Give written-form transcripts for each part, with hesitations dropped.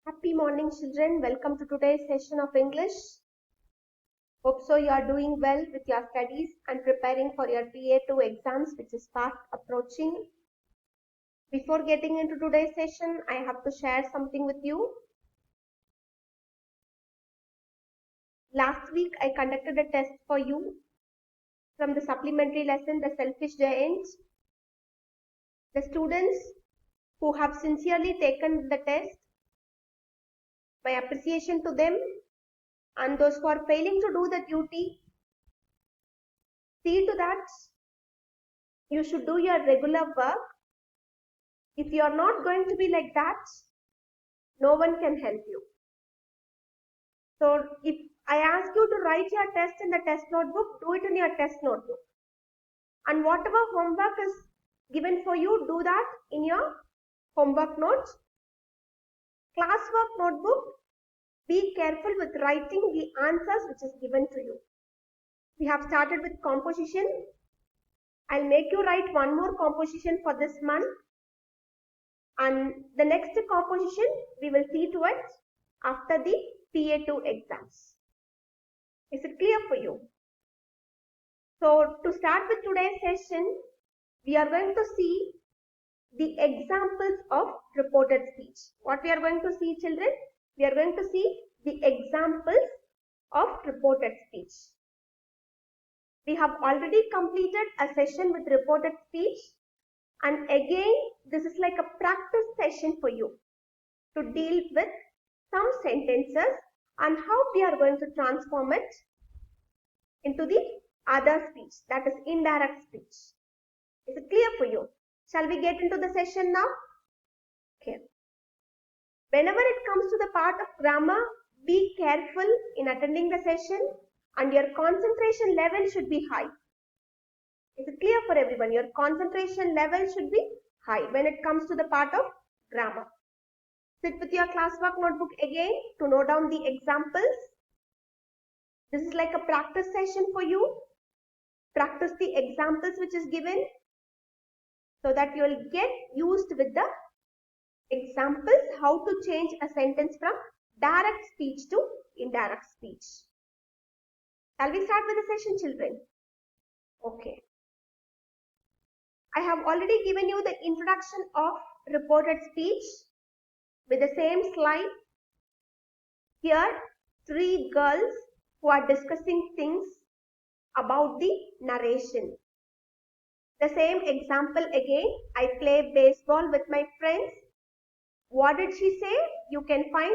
Happy morning, children. Welcome to today's session of English. Hope so you are doing well with your studies and preparing for your PA2 exams, which is fast approaching. Before getting into today's session, I have to share something with you. Last week, I conducted a test for you from the supplementary lesson, The Selfish Giant. The students who have sincerely taken the test, my appreciation to them, and those who are failing to do the duty, see to that you should do your regular work. If you are not going to be like that, no one can help you. So if I ask you to write your test in the test notebook, do it in your test notebook. And whatever homework is given for you, do that in your homework notes. Classwork notebook, be careful with writing the answers which is given to you. We have started with composition. I'll make you write one more composition for this month. And the next composition we will see to it after the PA2 exams. Is it clear for you? So to start with today's session, we are going to see the examples of reported speech. What we are going to see, children? We are going to see the examples of reported speech. We have already completed a session with reported speech. And again, this is like a practice session for you to deal with some sentences and how we are going to transform it into the other speech, that is indirect speech. Is it clear for you? Shall we get into the session now? Okay. Whenever it comes to the part of grammar, be careful in attending the session and your concentration level should be high. Is it clear for everyone? Your concentration level should be high when it comes to the part of grammar. Sit with your classwork notebook again to note down the examples. This is like a practice session for you. Practice the examples which is given so that you will get used with the examples, how to change a sentence from direct speech to indirect speech. Shall we start with the session, children? Okay. I have already given you the introduction of reported speech with the same slide. Here, three girls who are discussing things about the narration. The same example again, I play baseball with my friends. What did she say? You can find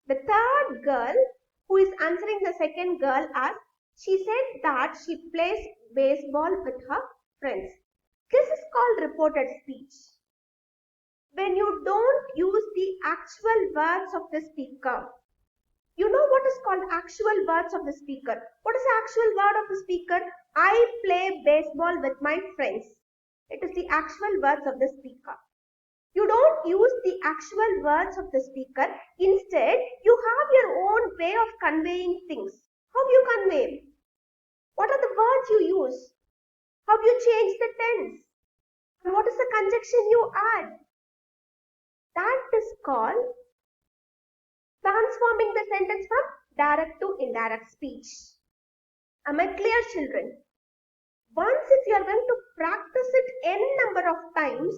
the third girl who is answering the second girl as she said that she plays baseball with her friends. This is called reported speech. When you don't use the actual words of the speaker. You know what is called actual words of the speaker. What is the actual word of the speaker? I play baseball with my friends. It is the actual words of the speaker. You don't use the actual words of the speaker. Instead, you have your own way of conveying things. How do you convey? What are the words you use? How do you change the tense? And what is the conjunction you add? That is called transforming the sentence from direct to indirect speech. Am I clear, children? Once if you are going to practice it n number of times,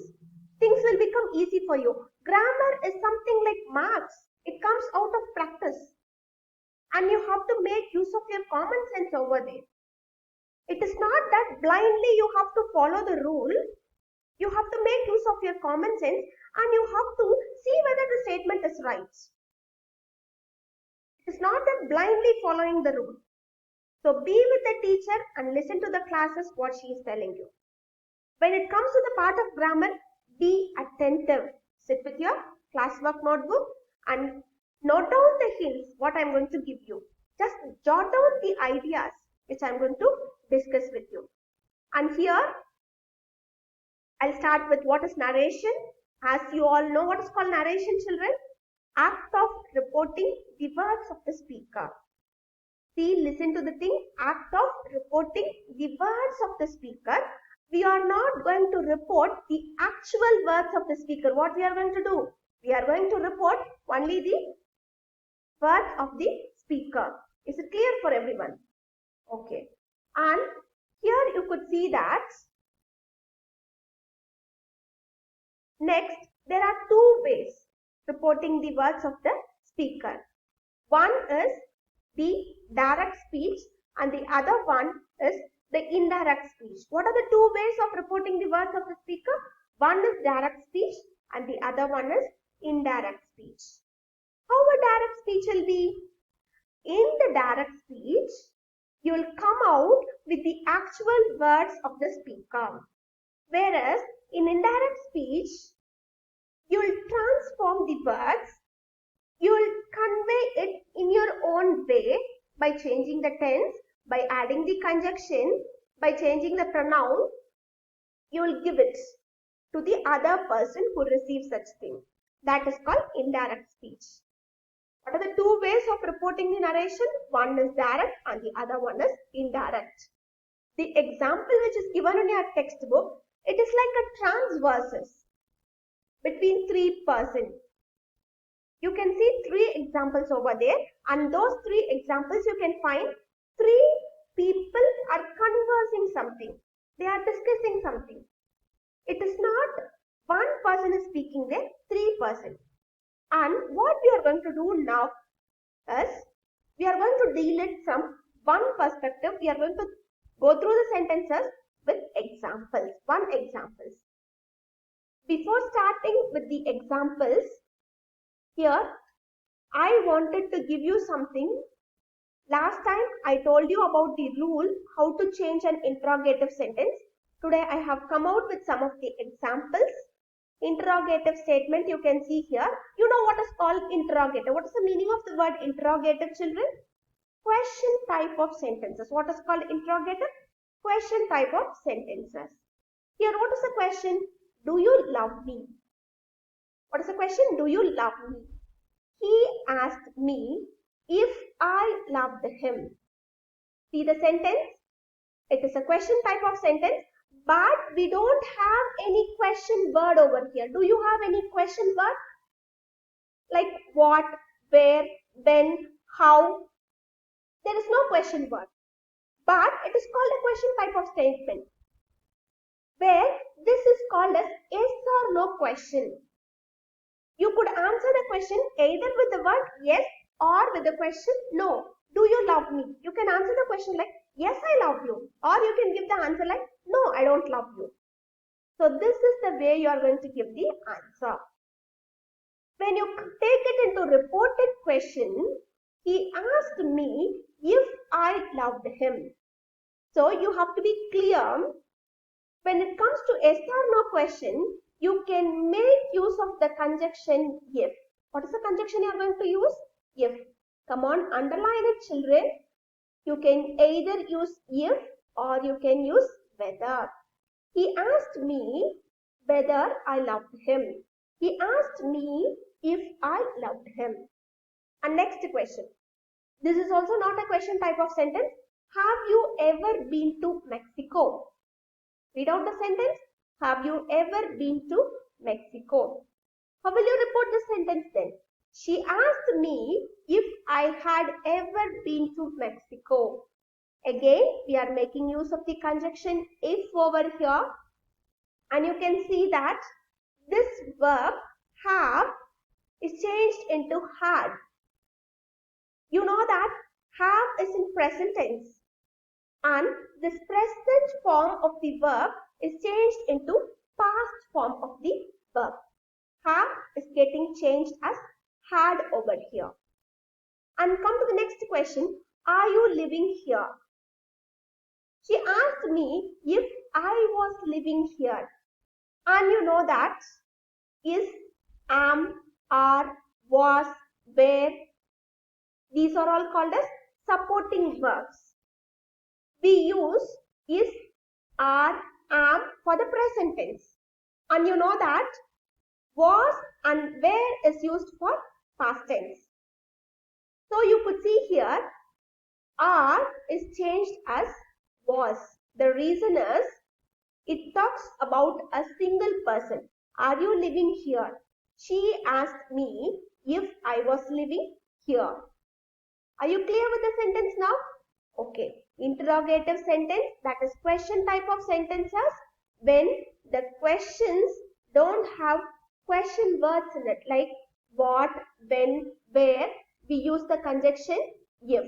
things will become easy for you. Grammar is something like marks. It comes out of practice. And you have to make use of your common sense over there. It is not that blindly you have to follow the rule. You have to make use of your common sense and you have to see whether the statement is right. It is not that blindly following the rule. So be with the teacher and listen to the classes what she is telling you. When it comes to the part of grammar, be attentive. Sit with your classwork notebook and note down the hints what I am going to give you. Just jot down the ideas which I am going to discuss with you. And here, I'll start with what is narration. As you all know what is called narration, children? Act of reporting the words of the speaker. See, listen to the thing. Act of reporting the words of the speaker. We are not going to report the actual words of the speaker. What we are going to do? We are going to report only the words of the speaker. Is it clear for everyone? Okay. And here you could see that next there are two ways reporting the words of the speaker. One is the direct speech and the other one is the indirect speech. What are the two ways of reporting the words of the speaker? One is direct speech and the other one is indirect speech. How a direct speech will be? In the direct speech, you will come out with the actual words of the speaker. Whereas in indirect speech, you will transform the words, you will convey it in your own way by changing the tense, by adding the conjunction, by changing the pronoun. You will give it to the other person who receives such thing. That is called indirect speech. What are the two ways of reporting the narration? One is direct and the other one is indirect. The example which is given in your textbook, it is like a transversus between three persons. You can see three examples over there, and those three examples you can find three people are conversing something. They are discussing something. It is not one person is speaking there, three persons. And what we are going to do now is we are going to deal it from one perspective. We are going to go through the sentences with examples, one examples. Before starting with the examples, here I wanted to give you something. Last time I told you about the rule, how to change an interrogative sentence. Today I have come out with some of the examples. Interrogative statement you can see here. You know what is called interrogative. What is the meaning of the word interrogative, children? Question type of sentences. What is called interrogative? Question type of sentences. Here what is the question? Do you love me? What is the question? Do you love me? He asked me if I loved him. See the sentence? It is a question type of sentence, but we don't have any question word over here. Do you have any question word? Like what, where, when, how? There is no question word, but it is called a question type of statement, where this is called as yes or no question. You could answer the question either with the word yes or with the question no. Do you love me? You can answer the question like yes, I love you, or you can give the answer like no, I don't love you. So this is the way you are going to give the answer. When you take it into reported question, he asked me if I loved him. So you have to be clear. When it comes to yes or no question, you can make use of the conjunction if. What is the conjunction you are going to use? If. Come on, underline it, children. You can either use if or you can use whether. He asked me whether I loved him. He asked me if I loved him. And next question. This is also not a question type of sentence. Have you ever been to Mexico? Read out the sentence. Have you ever been to Mexico? How will you report the sentence then? She asked me if I had ever been to Mexico. Again, we are making use of the conjunction if over here. And you can see that this verb have is changed into had. You know that have is in present tense. And this present form of the verb is changed into past form of the verb. Have is getting changed as had over here. And come to the next question. Are you living here? She asked me if I was living here. And you know that is, am, are, was, were. These are all called as supporting verbs. We use is, are, am for the present tense. And you know that was and were is used for past tense. So you could see here, are is changed as was. The reason is, it talks about a single person. Are you living here? She asked me if I was living here. Are you clear with the sentence now? Okay. Interrogative sentence, that is question type of sentences when the questions don't have question words in it, like what, when, where. We use the conjunction if.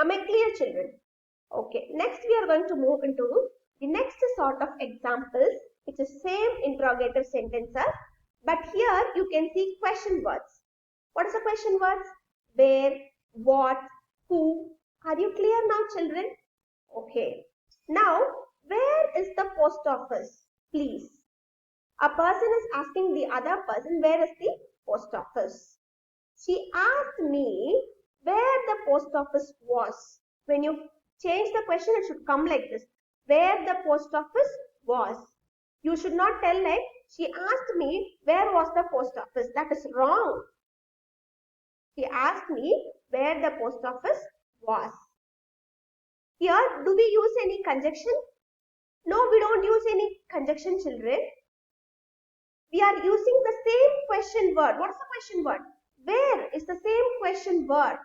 Am I clear, children? Okay. Next we are going to move into the next sort of examples, which is same interrogative sentences, but here you can see question words. What is the question words? Where, what, who. Are you clear now, children? Okay. Now, where is the post office? Please. A person is asking the other person, where is the post office? She asked me where the post office was. When you change the question, it should come like this. Where the post office was. You should not tell like, she asked me where was the post office. That is wrong. She asked me where the post office was. Here, do we use any conjunction? No, we don't use any conjunction, children. We are using the same question word. What is the question word? Where is the same question word.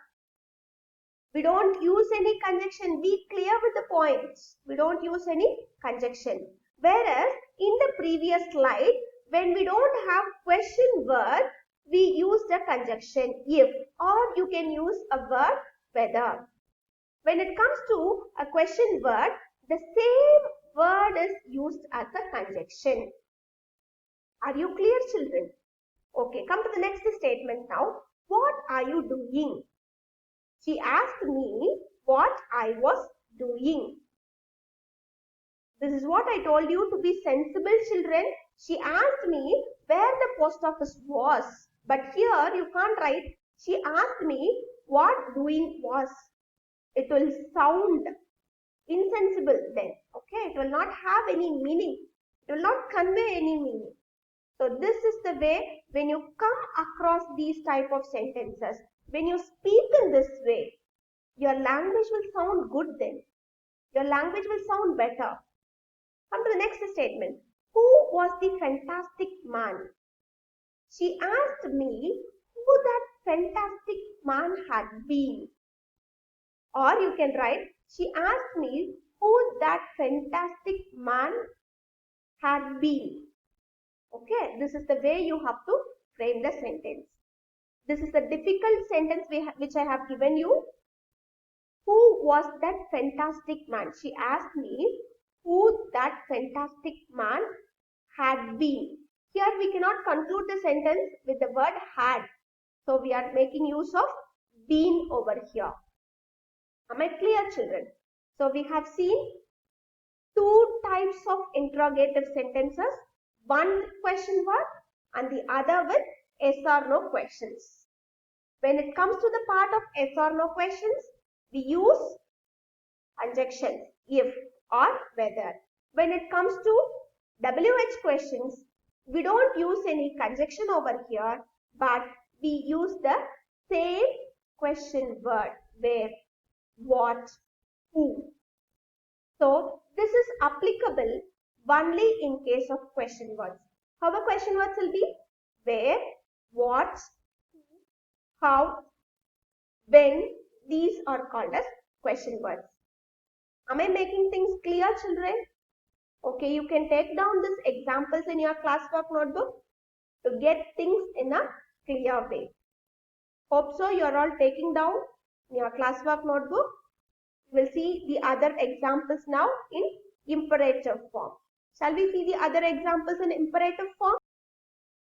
We don't use any conjunction. Be clear with the points. We don't use any conjunction. Whereas in the previous slide, when we don't have question word, we use the conjunction if, or you can use a word whether. When it comes to a question word, the same word is used as a conjunction. Are you clear, children? Okay, come to the next statement now. What are you doing? She asked me what I was doing. This is what I told you to be sensible, children. She asked me where the post office was. But here you can't write, she asked me what doing was. It will sound insensible then. Okay, it will not have any meaning. It will not convey any meaning. So this is the way when you come across these type of sentences, when you speak in this way, your language will sound good then. Your language will sound better. Come to the next statement. Who was the fantastic man? She asked me who that fantastic man had been. Or you can write, she asked me who that fantastic man had been. Okay, this is the way you have to frame the sentence. This is the difficult sentence which I have given you. Who was that fantastic man? She asked me who that fantastic man had been. Here we cannot conclude the sentence with the word had. So we are making use of been over here. Am I clear, children? So we have seen two types of interrogative sentences. One with question word and the other with yes or no questions. When it comes to the part of yes or no questions, we use conjunctions if or whether. When it comes to WH questions, we don't use any conjunction over here, but we use the same question word where, what, who. So this is applicable only in case of question words. How the question words will be? Where, what, how, when. These are called as question words. Am I making things clear, children? Okay, you can take down these examples in your classwork notebook to get things in a clear way. Hope so you are all taking down in your classwork notebook. We'll see the other examples now in imperative form. Shall we see the other examples in imperative form?